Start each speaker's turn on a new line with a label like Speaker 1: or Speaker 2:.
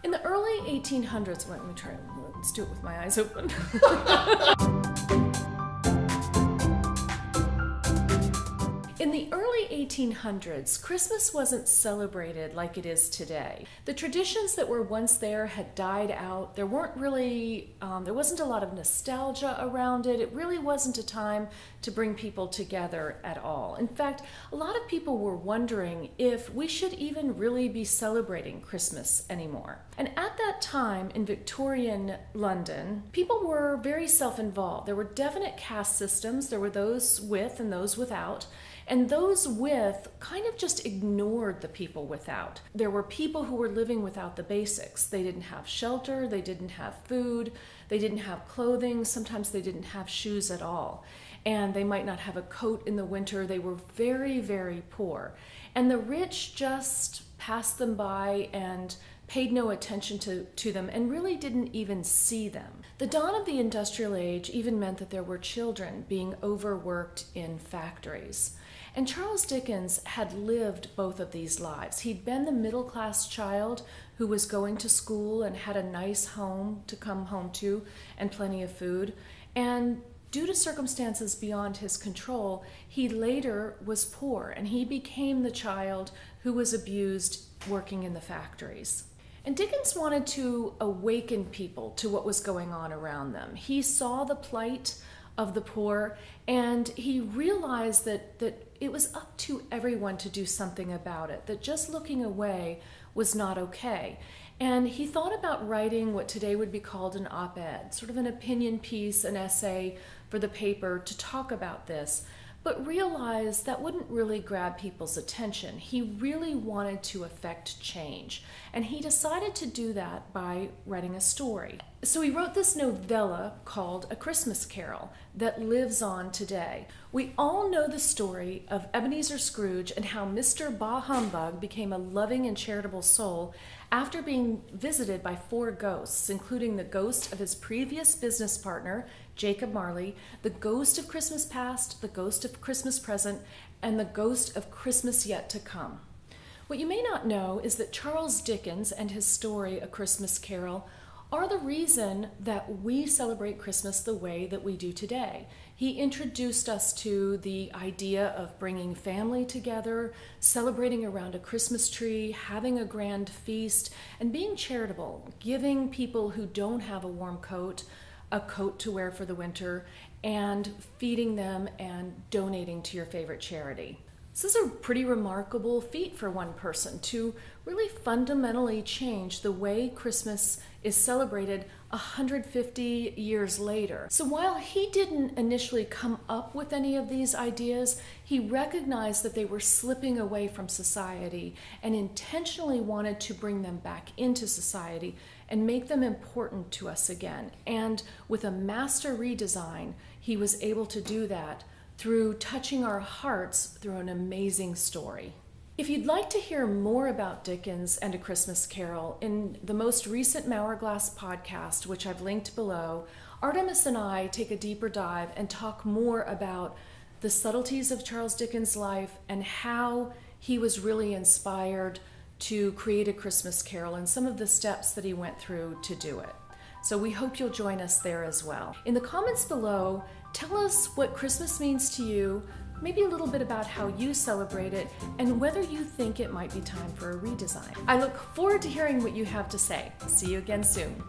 Speaker 1: In the early 1800s, let me try, let's do it with my eyes open. In the early 1800s, Christmas wasn't celebrated like it is today. The traditions that were once there had died out. There wasn't a lot of nostalgia around it. It really wasn't a time to bring people together at all. In fact, a lot of people were wondering if we should even really be celebrating Christmas anymore. And at that time in Victorian London, people were very self-involved. There were definite caste systems. There were those with and those without. And those with kind of just ignored the people without. There were people who were living without the basics. They didn't have shelter, they didn't have food, they didn't have clothing, sometimes they didn't have shoes at all. And they might not have a coat in the winter. They were very, very poor. And the rich just passed them by and paid no attention to them and really didn't even see them. The dawn of the industrial age even meant that there were children being overworked in factories. And Charles Dickens had lived both of these lives. He'd been the middle-class child who was going to school and had a nice home to come home to and plenty of food. And due to circumstances beyond his control, he later was poor and he became the child who was abused working in the factories. And Dickens wanted to awaken people to what was going on around them. He saw the plight of the poor, and he realized that it was up to everyone to do something about it, that just looking away was not okay. And he thought about writing what today would be called an op-ed, sort of an opinion piece, an essay for the paper to talk about this, but realized that wouldn't really grab people's attention. He really wanted to affect change, and he decided to do that by writing a story. So he wrote this novella called A Christmas Carol that lives on today. We all know the story of Ebenezer Scrooge and how Mr. Bah Humbug became a loving and charitable soul after being visited by 4 ghosts, including the ghost of his previous business partner, Jacob Marley, the ghost of Christmas past, the ghost of Christmas present, and the ghost of Christmas yet to come. What you may not know is that Charles Dickens and his story, A Christmas Carol, are the reason that we celebrate Christmas the way that we do today. He introduced us to the idea of bringing family together, celebrating around a Christmas tree, having a grand feast, and being charitable, giving people who don't have a warm coat a coat to wear for the winter, and feeding them and donating to your favorite charity. This is a pretty remarkable feat for one person to really fundamentally change the way Christmas is celebrated 150 years later. So while he didn't initially come up with any of these ideas, he recognized that they were slipping away from society and intentionally wanted to bring them back into society and make them important to us again. And with a master redesign, he was able to do that through touching our hearts through an amazing story. If you'd like to hear more about Dickens and A Christmas Carol, in the most recent Maurer Glass podcast, which I've linked below, Artemis and I take a deeper dive and talk more about the subtleties of Charles Dickens' life and how he was really inspired to create A Christmas Carol and some of the steps that he went through to do it. So we hope you'll join us there as well. In the comments below, tell us what Christmas means to you, maybe a little bit about how you celebrate it, and whether you think it might be time for a redesign. I look forward to hearing what you have to say. See you again soon.